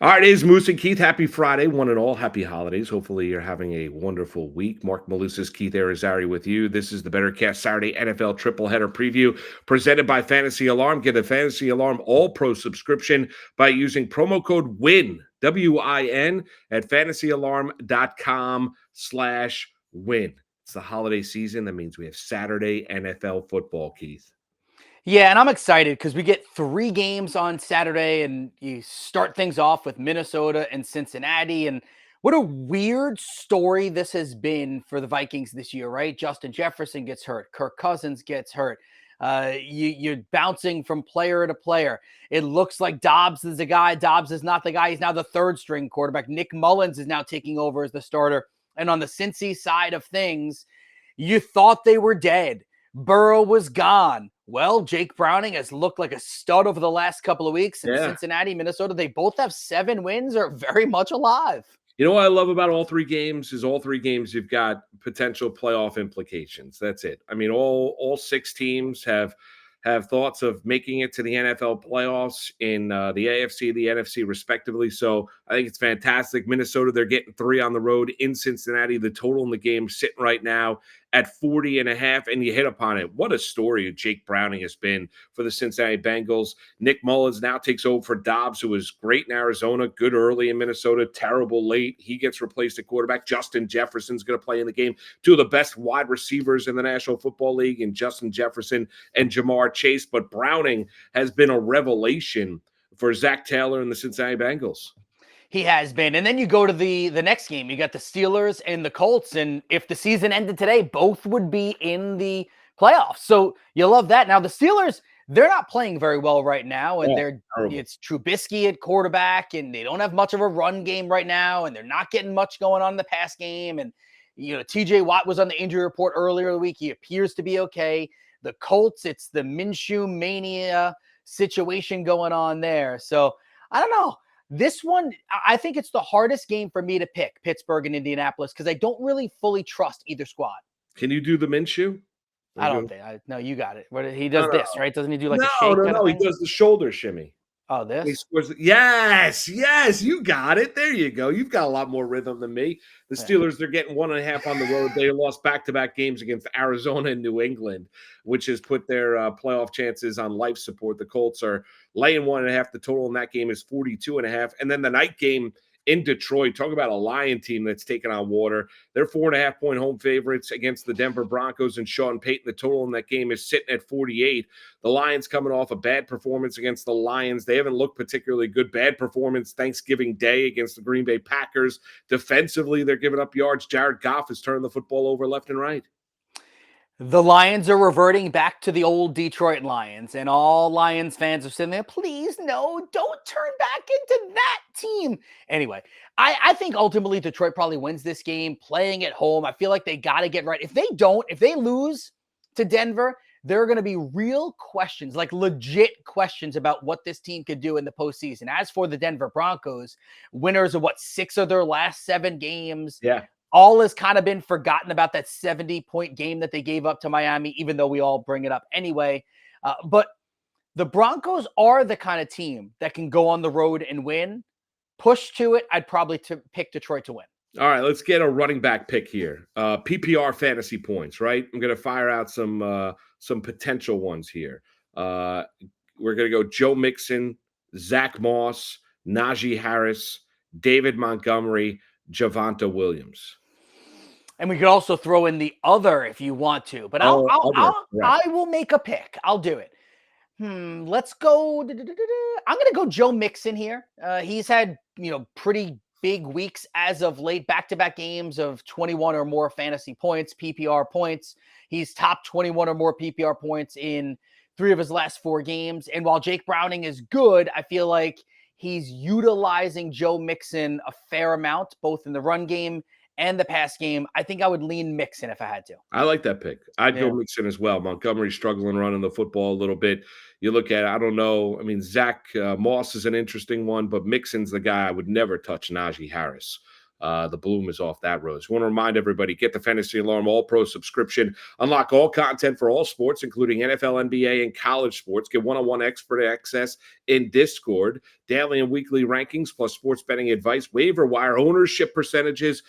All right, it is Moose and Keith. Happy Friday, one and all. Happy holidays. Hopefully, you're having a wonderful week. Mark Malusis, Keith Arizari with you. This is the Better Cast Saturday NFL Tripleheader preview presented by Fantasy Alarm. Get a Fantasy Alarm All Pro subscription by using promo code WIN, WIN, at fantasyalarm.com/win. It's the holiday season. That means we have Saturday NFL football, Keith. Yeah, and I'm excited because we get 3 games on Saturday, and you start things off with Minnesota and Cincinnati. And what a weird story this has been for the Vikings this year, right? Justin Jefferson gets hurt. Kirk Cousins gets hurt. You're bouncing from player to player. It looks like Dobbs is the guy. Dobbs is not the guy. He's now the third string quarterback. Nick Mullins is now taking over as the starter. And on the Cincy side of things, you thought they were dead. Burrow was gone. Well, Jake Browning has looked like a stud over the last couple of weeks. And Cincinnati, Minnesota, they both have 7 wins, are very much alive. You know what I love about all 3 games is all 3 games you've got potential playoff implications. That's it. I mean, all 6 teams have thoughts of making it to the NFL playoffs in the AFC, the NFC, respectively. So I think it's fantastic. Minnesota, they're getting 3 on the road in Cincinnati. The total in the game sitting right now at 40.5, and you hit upon it. What a story Jake Browning has been for the Cincinnati Bengals. Nick Mullins now takes over for Dobbs, who was great in Arizona, good early in Minnesota, terrible late. He gets replaced at quarterback. Justin Jefferson's going to play in the game. 2 of the best wide receivers in the National Football League, and Justin Jefferson and Ja'Marr Chase. But Browning has been a revelation for Zach Taylor and the Cincinnati Bengals. He has been. And then you go to the next game. You got the Steelers and the Colts. And if the season ended today, both would be in the playoffs. So you love that. Now, the Steelers, they're not playing very well right now. And it's Trubisky at quarterback, and they don't have much of a run game right now. And they're not getting much going on in the pass game. And, TJ Watt was on the injury report earlier in the week. He appears to be okay. The Colts, it's the Minshew mania situation going on there. So I don't know. This one, I think it's the hardest game for me to pick, Pittsburgh and Indianapolis, because I don't really fully trust either squad. Can you do the Minshew? I don't think. No, you got it. He does this, right? Doesn't he do like a shake? No. He does the shoulder shimmy. Oh, this? Yes, you got it. There you go. You've got a lot more rhythm than me. The Steelers, they're getting 1.5 on the road. They lost back-to-back games against Arizona and New England, which has put their playoff chances on life support. The Colts are laying 1.5. The total in that game is 42.5. And then the night game in Detroit, talk about a Lion team that's taken on water. They're 4.5-point home favorites against the Denver Broncos and Sean Payton. The total in that game is sitting at 48. The Lions coming off a bad performance against the Lions. They haven't looked particularly good. Bad performance Thanksgiving Day against the Green Bay Packers. Defensively, they're giving up yards. Jared Goff is turning the football over left and right. The Lions are reverting back to the old Detroit Lions, and all Lions fans are sitting there, please, no, don't turn back into that team. Anyway, I think ultimately Detroit probably wins this game, playing at home. I feel like they got to get right. If they lose to Denver, there are going to be real questions, like legit questions about what this team could do in the postseason. As for the Denver Broncos, winners of 6 of their last 7 games. Yeah. All has kind of been forgotten about that 70-point game that they gave up to Miami, even though we all bring it up anyway. But the Broncos are the kind of team that can go on the road and win. Push to it, I'd probably pick Detroit to win. All right, let's get a running back pick here. PPR fantasy points, right? I'm going to fire out some potential ones here. We're going to go Joe Mixon, Zach Moss, Najee Harris, David Montgomery, Javonte Williams. And we could also throw in the other if you want to, but I will make a pick. I'll do it. Let's go. I'm going to go Joe Mixon here. He's had, pretty big weeks as of late, back-to-back games of 21 or more fantasy points, PPR points. He's top 21 or more PPR points in 3 of his last 4 games. And while Jake Browning is good, I feel like he's utilizing Joe Mixon a fair amount, both in the run game and the pass game. I think I would lean Mixon if I had to. I like that pick. I'd go Mixon as well. Montgomery's struggling running the football a little bit. You look at it, I don't know. I mean, Zach Moss is an interesting one, but Mixon's the guy I would never touch Najee Harris. the bloom is off that rose. I want to remind everybody, get the Fantasy Alarm All-Pro subscription. Unlock all content for all sports, including NFL, NBA, and college sports. Get one-on-one expert access in Discord, daily and weekly rankings, plus sports betting advice, waiver wire ownership percentages,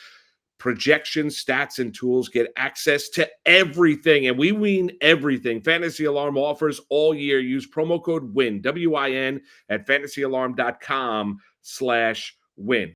projections, stats, and tools. Get access to everything, and we mean everything. Fantasy Alarm offers all year. Use promo code WIN, WIN, at fantasyalarm.com/win.